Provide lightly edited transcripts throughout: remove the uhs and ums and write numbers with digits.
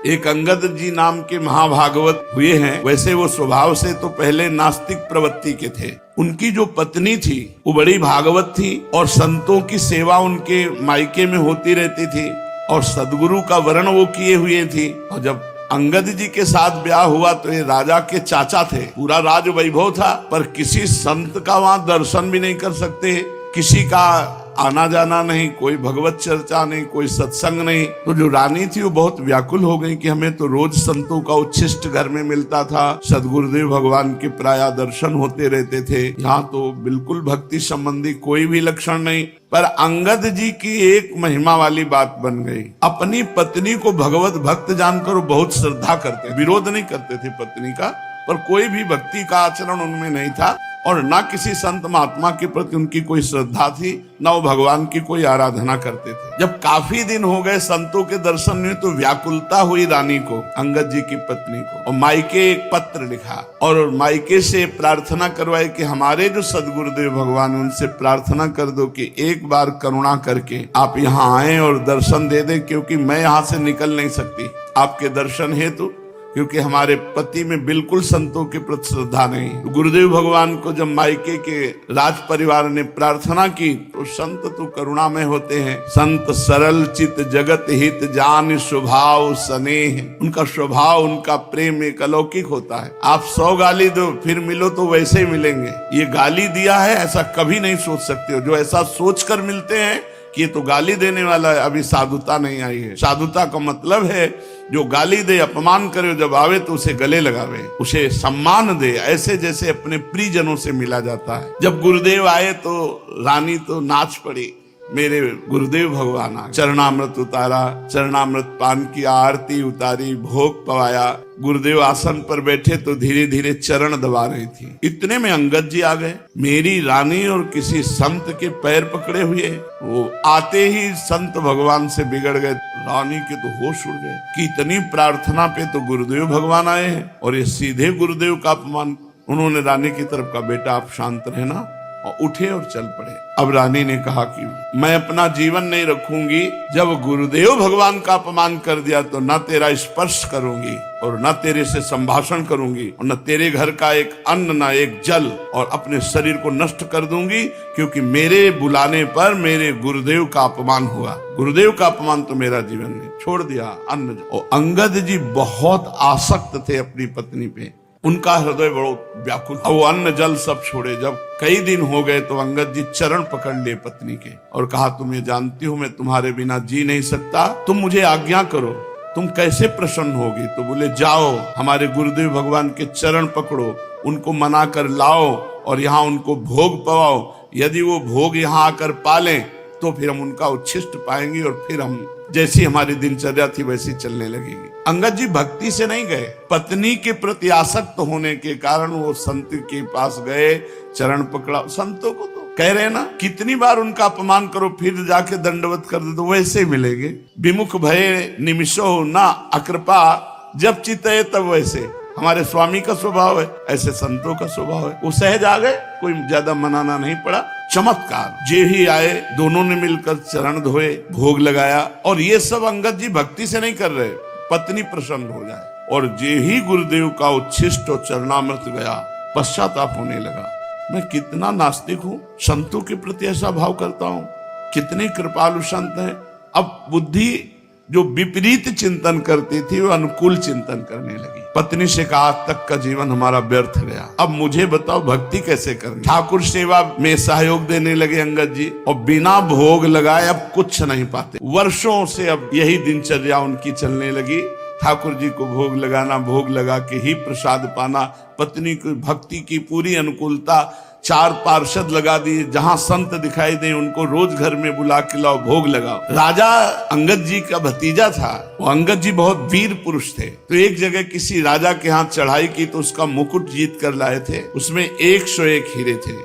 एक अंगद जी नाम के महाभागवत हुए हैं। वैसे वो स्वभाव से तो पहले नास्तिक प्रवृत्ति के थे। उनकी जो पत्नी थी वो बड़ी भागवत थी और संतों की सेवा उनके मायके में होती रहती थी और सदगुरु का वर्ण वो किए हुए थी। और जब अंगद जी के साथ ब्याह हुआ तो ये राजा के चाचा थे, पूरा राज वैभव था, पर किसी संत का वहां दर्शन भी नहीं कर सकते, किसी का आना जाना नहीं, कोई भगवत चर्चा नहीं, कोई सत्संग नहीं। तो जो रानी थी वो बहुत व्याकुल हो गई कि हमें तो रोज संतों का उच्छिष्ट घर में मिलता था, सदगुरुदेव भगवान के प्राय दर्शन होते रहते थे, यहाँ तो बिल्कुल भक्ति संबंधी कोई भी लक्षण नहीं। पर अंगद जी की एक महिमा वाली बात बन गई। अपनी पत्नी को भगवत भक्त जानकर वो बहुत श्रद्धा करते, विरोध नहीं करते थे पत्नी का, पर कोई भी भक्ति का आचरण उनमें नहीं था और ना किसी संत महात्मा के प्रति उनकी कोई श्रद्धा थी, ना वो भगवान की कोई आराधना करते थे। जब काफी दिन हो गए संतों के दर्शन में तो व्याकुलता हुई रानी को, अंगद जी की पत्नी को, और मायके एक पत्र लिखा और मायके से प्रार्थना करवाई कि हमारे जो सदगुरुदेव भगवान, उनसे प्रार्थना कर दो कि एक बार करुणा करके आप यहाँ आए और दर्शन दे दें, क्योंकि मैं यहाँ से निकल नहीं सकती आपके दर्शन हेतु, क्योंकि हमारे पति में बिल्कुल संतों के प्रति श्रद्धा नहीं। गुरुदेव भगवान को जब मायके के राज परिवार ने प्रार्थना की तो संत तो करुणामय होते हैं। संत सरल चित जगत हित जान स्वभाव स्नेह, उनका स्वभाव, उनका प्रेम एक अलौकिक होता है। आप 100 गाली दो फिर मिलो तो वैसे ही मिलेंगे। ये गाली दिया है ऐसा कभी नहीं सोच सकते हो। जो ऐसा सोच कर मिलते हैं कि ये तो गाली देने वाला है, अभी साधुता नहीं आई है। साधुता का मतलब है जो गाली दे, अपमान करे, जब आवे तो उसे गले लगावे, उसे सम्मान दे, ऐसे जैसे अपने प्रियजनों से मिला जाता है। जब गुरुदेव आए तो रानी तो नाच पड़ी, मेरे गुरुदेव भगवान आ, चरणामृत उतारा, चरणामृत पान की आरती उतारी, भोग पवाया। गुरुदेव आसन पर बैठे तो धीरे धीरे चरण दबा रही थी। इतने में अंगद जी आ गए। मेरी रानी और किसी संत के पैर पकड़े हुए, वो आते ही संत भगवान से बिगड़ गए। रानी के तो होश उड़ गए कि इतनी प्रार्थना पे तो गुरुदेव भगवान आए हैं और ये सीधे गुरुदेव का अपमान। उन्होंने रानी की तरफ कहा, बेटा आप शांत रहना, और उठे और चल पड़े। अब रानी ने कहा कि मैं अपना जीवन नहीं रखूंगी, जब गुरुदेव भगवान का अपमान कर दिया तो न तेरा स्पर्श करूंगी और न तेरे से संभाषण करूंगी और न तेरे घर का एक अन्न न एक जल, और अपने शरीर को नष्ट कर दूंगी, क्योंकि मेरे बुलाने पर मेरे गुरुदेव का अपमान हुआ। गुरुदेव का अपमान तो मेरा जीवन ने छोड़ दिया अन्न। और अंगद जी बहुत आसक्त थे अपनी पत्नी पे, उनका हृदय बड़ो व्याकुल, वो अन्न जल सब छोड़े। जब कई दिन हो गए तो अंगद जी चरण पकड़ लिए पत्नी के और कहा, तुम ये जानती हो मैं तुम्हारे बिना जी नहीं सकता, तुम मुझे आज्ञा करो, तुम कैसे प्रसन्न होगी? तो बोले, जाओ हमारे गुरुदेव भगवान के चरण पकड़ो, उनको मना कर लाओ और यहाँ उनको भोग पवाओ। यदि वो भोग यहाँ आकर पालें तो फिर हम उनका उच्छिष्ट पाएंगे और फिर हम जैसी हमारी दिनचर्या थी वैसी चलने लगेगी। अंगद जी भक्ति से नहीं गए, पत्नी के प्रति आसक्त होने के कारण वो संत के पास गए, चरण पकड़ा। संतों को तो कह रहे ना, कितनी बार उनका अपमान करो फिर जाके दंडवत कर दे तो वैसे ही मिलेंगे। विमुख भय निमिषो ना अकृपा, जब चित्ते तब वैसे। हमारे स्वामी का स्वभाव है, ऐसे संतों का स्वभाव है। वो सहज आ गए, कोई ज्यादा मनाना नहीं पड़ा। चमत्कार, जे ही आए दोनों ने मिलकर चरण धोए, भोग लगाया। और ये सब अंगद जी भक्ति से नहीं कर रहे, पत्नी प्रसन्न हो जाए। और जे ही गुरुदेव का उच्छिष्ट और चरणामृत गया, पश्चाताप होने लगा। मैं कितना नास्तिक हूँ, संतों के प्रति ऐसा भाव करता हूँ, कितने कृपालु संत हैं। अब बुद्धि जो विपरीत चिंतन करती थी वो अनुकूल चिंतन करने लगी। पत्नी से कहा, आज तक का जीवन हमारा व्यर्थ गया, अब मुझे बताओ भक्ति कैसे करनी। ठाकुर सेवा में सहयोग देने लगे अंगद जी, और बिना भोग लगाए अब कुछ नहीं पाते। वर्षों से अब यही दिनचर्या उनकी चलने लगी। ठाकुर जी को भोग लगाना, भोग लगा के ही प्रसाद पाना। पत्नी की भक्ति की पूरी अनुकूलता, 4 पार्षद लगा दिए, जहां संत दिखाई दे उनको रोज घर में बुला के लाओ, भोग लगाओ। राजा अंगद जी का भतीजा था, वो अंगद जी बहुत वीर पुरुष थे। तो एक जगह किसी राजा के हाथ चढ़ाई की तो उसका मुकुट जीत कर लाए थे, उसमें 101 हीरे थे।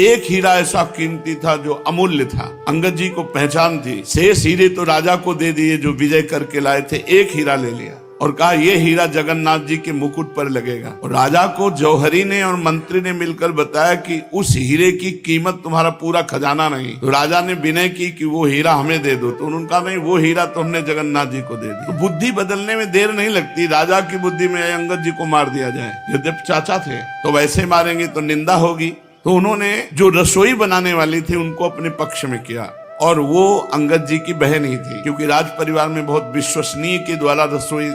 एक हीरा ऐसा कीमती था जो अमूल्य था, अंगद जी को पहचान थी। शेष हीरे तो राजा को दे दिए जो विजय करके लाए थे, एक हीरा ले लिया और कहा ये हीरा जगन्नाथ जी के मुकुट पर लगेगा। और राजा को जौहरी ने और मंत्री ने मिलकर बताया कि उस हीरे की कीमत तुम्हारा पूरा खजाना नहीं। तो राजा ने विनय की कि वो हीरा हमें दे दो। तो उन्होंने कहा नहीं, वो हीरा तो हमने जगन्नाथ जी को दे दी। तो बुद्धि बदलने में देर नहीं लगती। राजा की बुद्धि में अंगद जी को मार दिया जाए, यद्यपि चाचा थे, तो वैसे मारेंगे तो निंदा होगी। तो उन्होंने जो रसोई बनाने वाली थी उनको अपने पक्ष में किया, और वो अंगद जी की बहन ही थी, क्योंकि राज परिवार में बहुत विश्वसनीय के द्वारा रसोई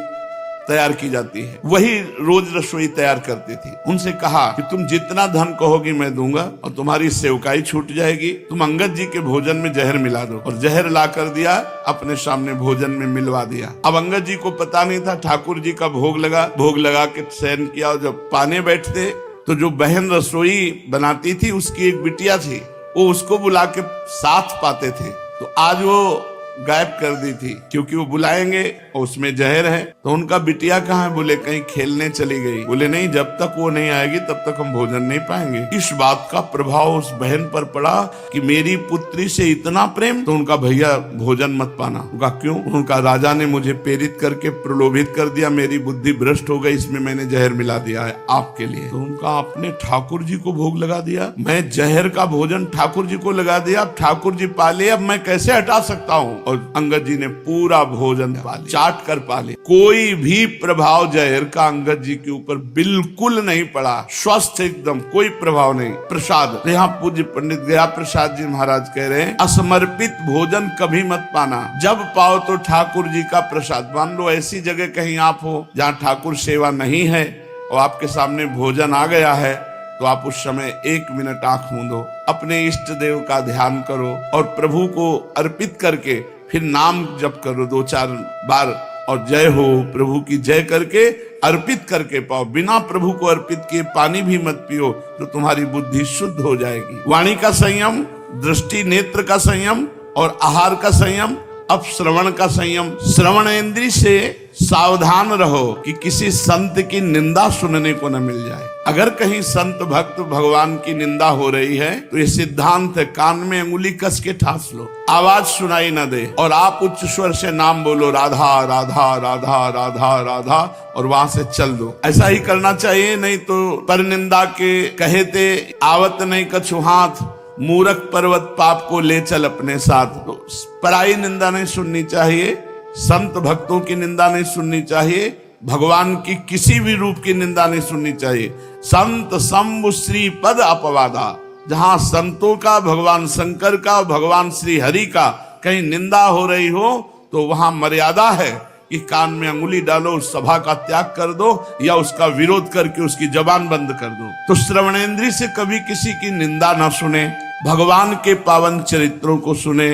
तैयार की जाती है, वही रोज रसोई तैयार करती थी। उनसे कहा कि तुम जितना धन कहोगी मैं दूंगा और तुम्हारी सेवकाई छूट जाएगी, तुम अंगद जी के भोजन में जहर मिला दो। और जहर ला कर दिया, अपने सामने भोजन में मिलवा दिया। अब अंगद जी को पता नहीं था, ठाकुर जी का भोग लगा के शयन किया। और जब पाने बैठते तो जो बहन रसोई बनाती थी उसकी एक बिटिया थी, वो उसको बुला के साथ पाते थे। तो आज वो गायब कर दी थी, क्योंकि वो बुलाएंगे और उसमें जहर है। तो उनका बिटिया कहाँ है? बोले कहीं खेलने चली गई। बोले नहीं, जब तक वो नहीं आएगी तब तक हम भोजन नहीं पाएंगे। इस बात का प्रभाव उस बहन पर पड़ा कि मेरी पुत्री से इतना प्रेम, तो उनका भैया भोजन मत पाना। उनका क्यों? उनका राजा ने मुझे प्रेरित करके प्रलोभित कर दिया, मेरी बुद्धि भ्रष्ट हो गई, इसमें मैंने जहर मिला दिया है आपके लिए। तो उनका आपने ठाकुर जी को भोग लगा दिया, मैं जहर का भोजन ठाकुर जी को लगा दिया, अब ठाकुर जी पाले, अब मैं कैसे हटा सकता हूँ? और अंगद जी ने पूरा भोजन पाले, चाट कर पाले। कोई भी प्रभाव जहर का अंगद जी के ऊपर बिल्कुल नहीं पड़ा, स्वस्थ एकदम, कोई प्रभाव नहीं। प्रसाद, यहाँ पूज्य पंडित गया प्रसाद जी महाराज कह रहे हैं, असमर्पित भोजन कभी मत पाना, जब पाओ तो ठाकुर जी का प्रसाद। मान लो ऐसी जगह कहीं आप हो जहाँ ठाकुर सेवा नहीं है और आपके सामने भोजन आ गया है, तो आप उस समय 1 मिनट आंख मूंदो, अपने इष्ट देव का ध्यान करो और प्रभु को अर्पित करके फिर नाम जप करो 2-4 बार, और जय हो प्रभु की जय करके अर्पित करके पाओ। बिना प्रभु को अर्पित किए पानी भी मत पियो, तो तुम्हारी बुद्धि शुद्ध हो जाएगी। वाणी का संयम, दृष्टि नेत्र का संयम और आहार का संयम, अब श्रवण का संयम। श्रवण इंद्री से सावधान रहो कि किसी संत की निंदा सुनने को न मिल जाए। अगर कहीं संत भक्त भगवान की निंदा हो रही है तो ये सिद्धांत है, कान में अंगुली कस के ठास लो, आवाज सुनाई न दे, और आप उच्च स्वर से नाम बोलो, राधा राधा राधा राधा राधा, और वहां से चल दो। ऐसा ही करना चाहिए, नहीं तो पर निंदा के कहते आवत नहीं कछु हाथ, मूरख पर्वत पाप को ले चल अपने साथ। तो पराई निंदा नहीं सुननी चाहिए, संत भक्तों की निंदा नहीं सुननी चाहिए, भगवान की किसी भी रूप की निंदा नहीं सुननी चाहिए। संत शंभु श्री पद अपवादा, जहां संतों का, भगवान शंकर का, भगवान श्री हरि का कहीं निंदा हो रही हो तो वहां मर्यादा है कि कान में अंगुली डालो, उस सभा का त्याग कर दो या उसका विरोध करके उसकी जबान बंद कर दो। तो श्रवणेंद्री से कभी किसी की निंदा ना सुने, भगवान के पावन चरित्रों को सुने,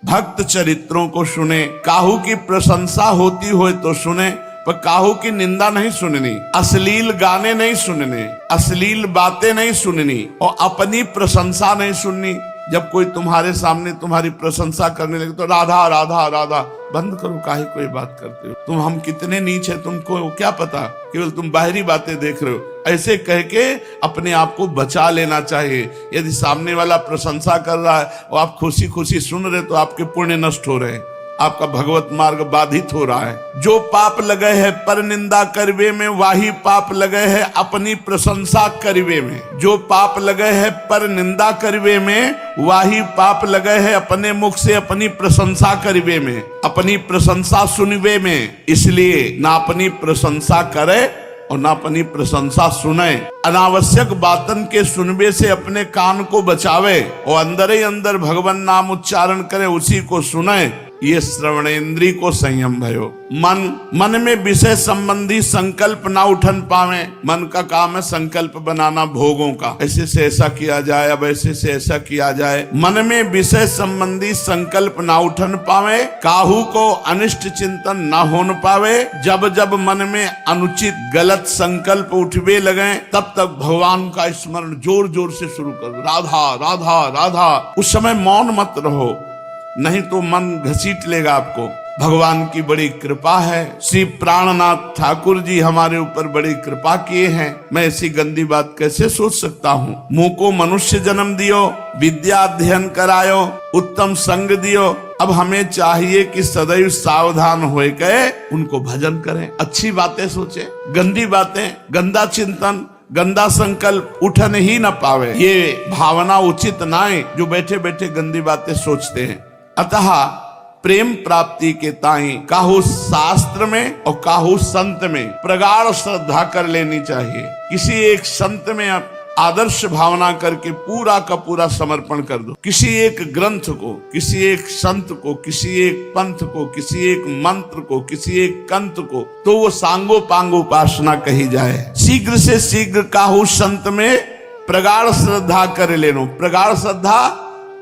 भक्त चरित्रों को सुने, काहू की प्रशंसा होती हो तो सुने, पर काहू की निंदा नहीं सुननी, अश्लील गाने नहीं सुनने, अश्लील बातें नहीं सुननी और अपनी प्रशंसा नहीं सुननी। जब कोई तुम्हारे सामने तुम्हारी प्रशंसा करने लगे तो राधा राधा राधा बंद करो, काहे कोई बात करते हो, तुम हम कितने नीच है तुमको क्या पता, केवल तुम बाहरी बातें देख रहे हो। ऐसे कह के अपने आप को बचा लेना चाहिए। यदि सामने वाला प्रशंसा कर रहा है और आप खुशी खुशी सुन रहे तो आपके पुण्य नष्ट हो रहे हैं, आपका भगवत मार्ग बाधित हो रहा है। जो पाप लगे है पर निंदा करवे में, वही पाप लगे है अपनी प्रशंसा करवे में। जो पाप लगे है पर निंदा करवे में, वही पाप लगे है अपने मुख से अपनी प्रशंसा करवे में, अपनी प्रशंसा सुनवे में। इसलिए ना अपनी प्रशंसा करे और ना अपनी प्रशंसा सुने। अनावश्यक बातन के सुनबे से अपने कान को बचावे और अंदर ही अंदर भगवान नाम उच्चारण करे, उसी को सुने। ये श्रवणेंद्री को संयम भयो। मन में विषय संबंधी संकल्प ना उठन पावे। मन का काम है संकल्प बनाना भोगों का, ऐसे से ऐसा किया जाए, अब ऐसे से ऐसा किया जाए। मन में विषय संबंधी संकल्प ना उठन पावे, काहू को अनिष्ट चिंतन ना होन पावे। जब जब मन में अनुचित गलत संकल्प उठवे लगे तब तक भगवान का स्मरण जोर जोर से शुरू करो, राधा राधा राधा। उस समय मौन मत रहो, नहीं तो मन घसीट लेगा आपको। भगवान की बड़ी कृपा है, श्री प्राणनाथ ठाकुर जी हमारे ऊपर बड़ी कृपा किए हैं। मैं ऐसी गंदी बात कैसे सोच सकता हूँ। मुंह को मनुष्य जन्म दियो, विद्या अध्ययन करायो, उत्तम संग दियो, अब हमें चाहिए कि सदैव सावधान होए के उनको भजन करें, अच्छी बातें सोचें, गंदी बातें, गंदा चिंतन, गंदा संकल्प उठन ही न पावे, ये भावना उचित ना है जो बैठे बैठे गंदी बातें सोचते हैं। अतः प्रेम प्राप्ति के ताई काहू शास्त्र में और काहू संत में प्रगाढ़ श्रद्धा कर लेनी चाहिए। किसी एक संत में आदर्श भावना करके पूरा का पूरा समर्पण कर दो। किसी एक ग्रंथ को, किसी एक संत को, किसी एक पंथ को, किसी एक मंत्र को, किसी एक कंत को, तो वो सांगो पांग उपासना कही जाए। शीघ्र से शीघ्र काहू संत में प्रगाढ़ श्रद्धा कर लेनो। प्रगाढ़ श्रद्धा,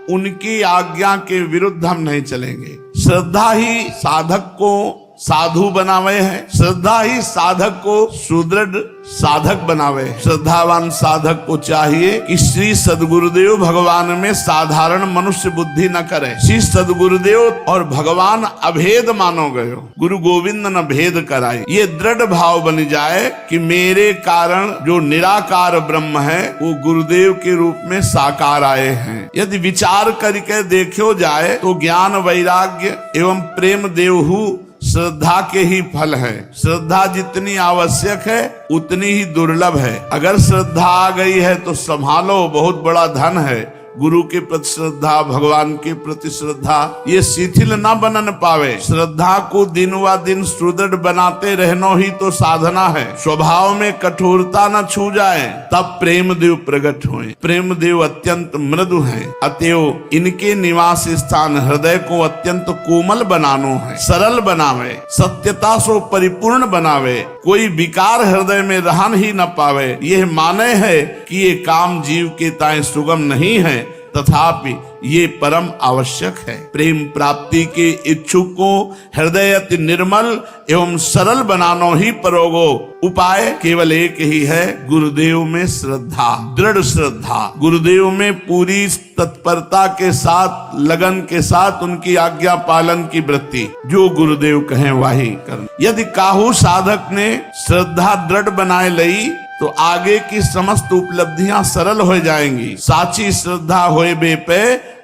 उनकी आज्ञा के विरुद्ध हम नहीं चलेंगे। श्रद्धा ही साधक को साधु बनावे है, श्रद्धा ही साधक को सुदृढ़ साधक बनावे। श्रद्धावान साधक को चाहिए कि श्री सद्गुरुदेव भगवान में साधारण मनुष्य बुद्धि न करे। श्री सद्गुरुदेव और भगवान अभेद मानो गयो, गुरु गोविंद न भेद कराए। ये दृढ़ भाव बन जाए कि मेरे कारण जो निराकार ब्रह्म है वो गुरुदेव के रूप में साकार आए हैं। यदि विचार करके देखो जाए तो ज्ञान वैराग्य एवं प्रेम देवहु श्रद्धा के ही फल है। श्रद्धा जितनी आवश्यक है उतनी ही दुर्लभ है। अगर श्रद्धा आ गई है तो संभालो, बहुत बड़ा धन है। गुरु के प्रति श्रद्धा, भगवान के प्रति श्रद्धा, ये शिथिल न बनन पावे। श्रद्धा को दिन व दिन सुदृढ़ बनाते रहना ही तो साधना है। स्वभाव में कठोरता न छू जाए तब प्रेम देव प्रकट हुए। प्रेम देव अत्यंत मृदु हैं, अतएव इनके निवास स्थान हृदय को अत्यंत कोमल बनानो है, सरल बनावे, सत्यता से परिपूर्ण बनावे, कोई विकार हृदय में रहन ही न पावे। यह माने है कि ये काम जीव के ताए सुगम नहीं है, तथापि ये परम आवश्यक है। प्रेम प्राप्ति के इच्छुक को हृदय अति निर्मल एवं सरल बनानो ही परोगो उपाय केवल एक ही है, गुरुदेव में श्रद्धा, दृढ़ श्रद्धा। गुरुदेव में पूरी तत्परता के साथ, लगन के साथ उनकी आज्ञा पालन की वृत्ति, जो गुरुदेव कहें वही करना। यदि काहू साधक ने श्रद्धा दृढ़ बनाए लई तो आगे की समस्त उपलब्धियां सरल हो जाएंगी। साची श्रद्धा होए बे पे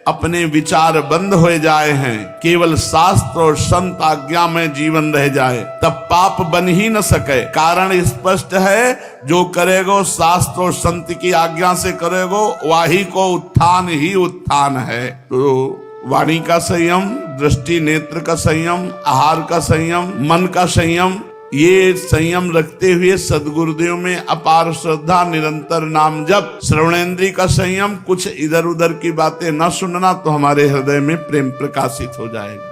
अपने विचार बंद हो जाए हैं, केवल शास्त्र और संत आज्ञा में जीवन रह जाए, तब पाप बन ही न सके। कारण स्पष्ट है, जो करेगो शास्त्र और संत की आज्ञा से करेगो वही को उत्थान ही उत्थान है। तो वाणी का संयम, दृष्टि नेत्र का संयम, आहार का संयम, मन का संयम, ये संयम रखते हुए सद्गुरुदेव में अपार श्रद्धा, निरंतर नाम जप, श्रवणेन्द्रिय का संयम, कुछ इधर उधर की बातें न सुनना, तो हमारे हृदय में प्रेम प्रकाशित हो जाएगा।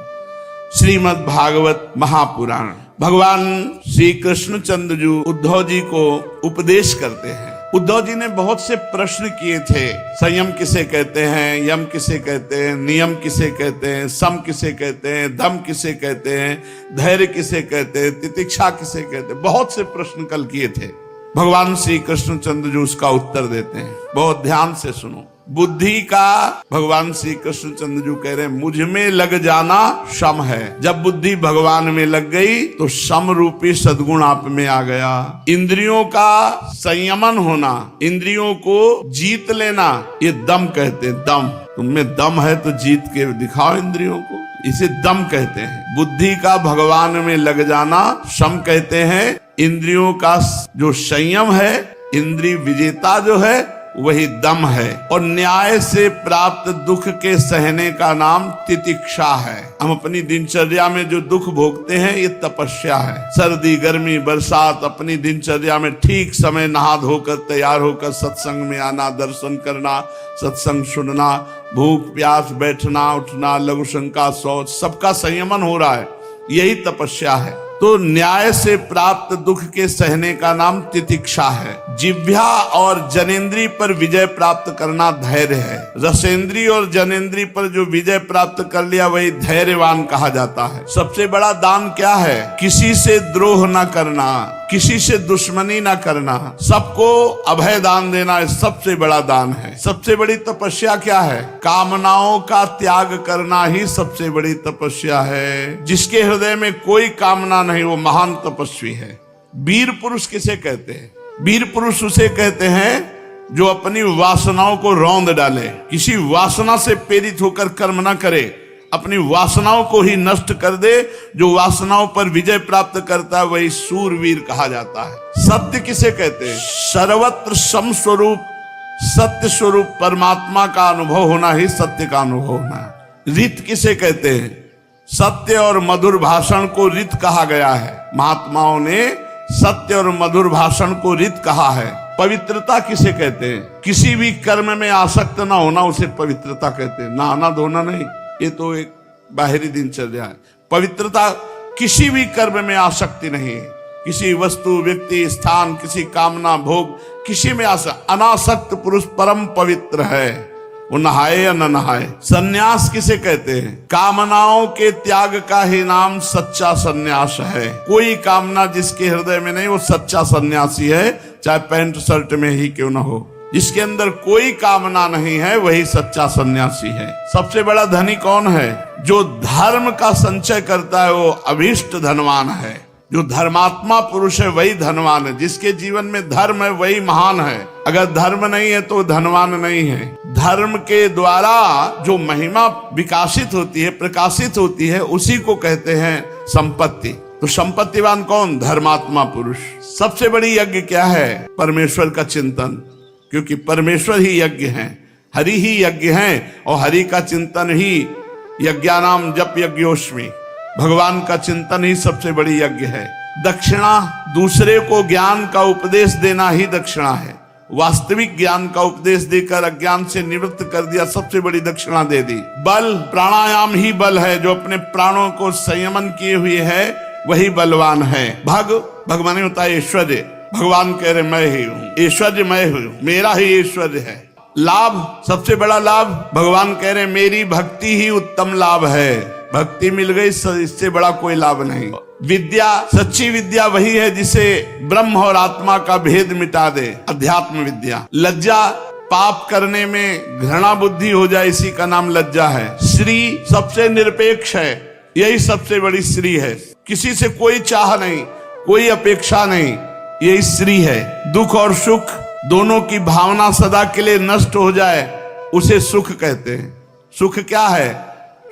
श्रीमद् भागवत महापुराण। भगवान श्री कृष्णचंद्र जी उद्धव जी को उपदेश करते हैं। उद्धव जी ने बहुत से प्रश्न किए थे। संयम किसे कहते हैं, यम किसे कहते हैं, नियम किसे कहते हैं, सम किसे कहते हैं, दम किसे कहते हैं, धैर्य किसे कहते हैं, तितिक्षा किसे कहते हैं, बहुत से प्रश्न कल किए थे। भगवान श्री कृष्णचंद्र जी उसका उत्तर देते हैं, बहुत ध्यान से सुनो। बुद्धि का भगवान श्री कृष्णचंद्र जी कह रहे हैं, मुझ में लग जाना शम है। जब बुद्धि भगवान में लग गई तो शम रूपी सद्गुण आप में आ गया। इंद्रियों का संयमन होना, इंद्रियों को जीत लेना, ये दम कहते हैं। दम, तुममें दम है तो जीत के दिखाओ इंद्रियों को, इसे दम कहते हैं। बुद्धि का भगवान में लग जाना शम कहते हैं। इंद्रियों का जो संयम है, इंद्रिय विजेता जो है, वही दम है। और न्याय से प्राप्त दुख के सहने का नाम तितिक्षा है। हम अपनी दिनचर्या में जो दुख भोगते हैं ये तपस्या है। सर्दी, गर्मी, बरसात, अपनी दिनचर्या में ठीक समय नहा धोकर तैयार होकर सत्संग में आना, दर्शन करना, सत्संग सुनना, भूख प्यास, बैठना उठना, लघु शंका, शौच, सबका संयमन हो रहा है, यही तपस्या है। तो न्याय से प्राप्त दुख के सहने का नाम तितिक्षा है। जिह्वा और जनेन्द्रिय पर विजय प्राप्त करना धैर्य है। रसेंद्रिय और जनेन्द्रिय पर जो विजय प्राप्त कर लिया वही धैर्यवान कहा जाता है। सबसे बड़ा दान क्या है? किसी से द्रोह न करना, किसी से दुश्मनी ना करना, सबको अभय दान देना सबसे बड़ा दान है। सबसे बड़ी तपस्या क्या है? कामनाओं का त्याग करना ही सबसे बड़ी तपस्या है। जिसके हृदय में कोई कामना नहीं वो महान तपस्वी है। वीर पुरुष किसे कहते हैं? वीर पुरुष उसे कहते हैं जो अपनी वासनाओं को रौंद डाले, किसी वासना से प्रेरित होकर कर्म न करे, अपनी वासनाओं को ही नष्ट कर दे। जो वासनाओं पर विजय प्राप्त करता है वही सूरवीर कहा जाता है। सत्य किसे कहते हैं? सर्वत्र सम स्वरूप सत्य स्वरूप परमात्मा का अनुभव होना ही सत्य का अनुभव होना है। रित किसे कहते हैं? सत्य और मधुर भाषण को रित कहा गया है। महात्माओं ने सत्य और मधुर भाषण को रित कहा है। पवित्रता किसे कहते हैं? किसी भी कर्म में आसक्त ना होना उसे पवित्रता कहते हैं। नहाना धोना नहीं, ये तो एक बाहरी दिनचर्या है। पवित्रता किसी भी कर्म में आसक्ति नहीं है। किसी वस्तु, व्यक्ति, स्थान, किसी कामना, भोग, किसी में अनासक्त पुरुष परम पवित्र है। वो नहाए या न नहाए। सन्यास किसे कहते हैं? कामनाओं के त्याग का ही नाम सच्चा सन्यास है। कोई कामना जिसके हृदय में नहीं वो सच्चा सन्यासी है, चाहे पैंट शर्ट में ही क्यों ना हो। जिसके अंदर कोई कामना नहीं है वही सच्चा सन्यासी है। सबसे बड़ा धनी कौन है? जो धर्म का संचय करता है वो अभीष्ट धनवान है। जो धर्मात्मा पुरुष है वही धनवान है। जिसके जीवन में धर्म है वही महान है। अगर धर्म नहीं है तो धनवान नहीं है। धर्म के द्वारा जो महिमा विकासित होती है, प्रकाशित होती है, उसी को कहते हैं संपत्ति। तो संपत्तिवान कौन? धर्मात्मा पुरुष। सबसे बड़ी यज्ञ क्या है? परमेश्वर का चिंतन, क्योंकि परमेश्वर ही यज्ञ हैं, हरि ही यज्ञ हैं और हरि का चिंतन ही यज्ञानाम जप यज्ञोस्मि। भगवान का चिंतन ही सबसे बड़ी यज्ञ है। दक्षिणा, दूसरे को ज्ञान का उपदेश देना ही दक्षिणा है। वास्तविक ज्ञान का उपदेश देकर अज्ञान से निवृत्त कर दिया, सबसे बड़ी दक्षिणा दे दी। बल, प्राणायाम ही बल है। जो अपने प्राणों को संयमन किए हुए है वही बलवान है। भग माने होता है ऐश्वर्य। भगवान कह रहे मैं ही हूँ, ऐश्वर्य मैं हूँ, मेरा ही ऐश्वर्य है। लाभ, सबसे बड़ा लाभ भगवान कह रहे मेरी भक्ति ही उत्तम लाभ है। भक्ति मिल गई, इससे बड़ा कोई लाभ नहीं। विद्या, सच्ची विद्या वही है जिसे ब्रह्म और आत्मा का भेद मिटा दे, अध्यात्म विद्या। लज्जा, पाप करने में घृणा बुद्धि हो जाए, इसी का नाम लज्जा है। श्री, सबसे निरपेक्ष है, यही सबसे बड़ी श्री है। किसी से कोई चाह नहीं, कोई अपेक्षा नहीं, यही श्री है। दुख और सुख दोनों की भावना सदा के लिए नष्ट हो जाए उसे सुख कहते हैं। सुख क्या है?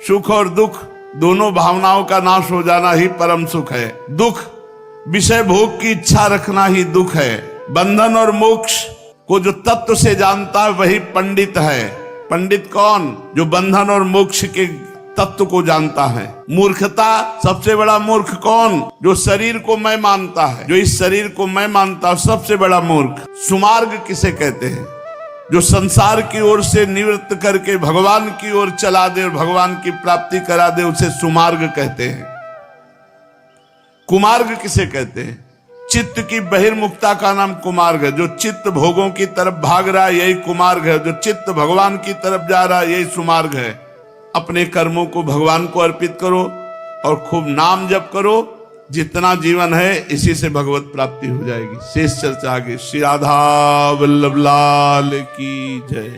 सुख और दुख दोनों भावनाओं का नाश हो जाना ही परम सुख है। दुख, विषय भोग की इच्छा रखना ही दुख है। बंधन और मोक्ष को जो तत्व से जानता है वही पंडित है। पंडित कौन? जो बंधन और मोक्ष के तत्व को जानता है। मूर्खता, सबसे बड़ा मूर्ख कौन? जो शरीर को मैं मानता है। जो इस शरीर को मैं मानता हूं सबसे बड़ा मूर्ख। सुमार्ग किसे कहते हैं? जो संसार की ओर से निवृत्त करके भगवान की ओर चला दे और भगवान की प्राप्ति करा दे, उसे सुमार्ग कहते हैं। कुमार्ग किसे कहते हैं? चित्त की बहिर्मुखता का नाम कुमार्ग है। जो चित्त भोगों की तरफ भाग रहा है यही कुमार्ग है। जो चित्त भगवान की तरफ जा रहा है यही सुमार्ग है। अपने कर्मों को भगवान को अर्पित करो और खूब नाम जप करो। जितना जीवन है इसी से भगवत प्राप्ति हो जाएगी। शेष चर्चा आगे। श्री राधा वल्लभ लाल की जय।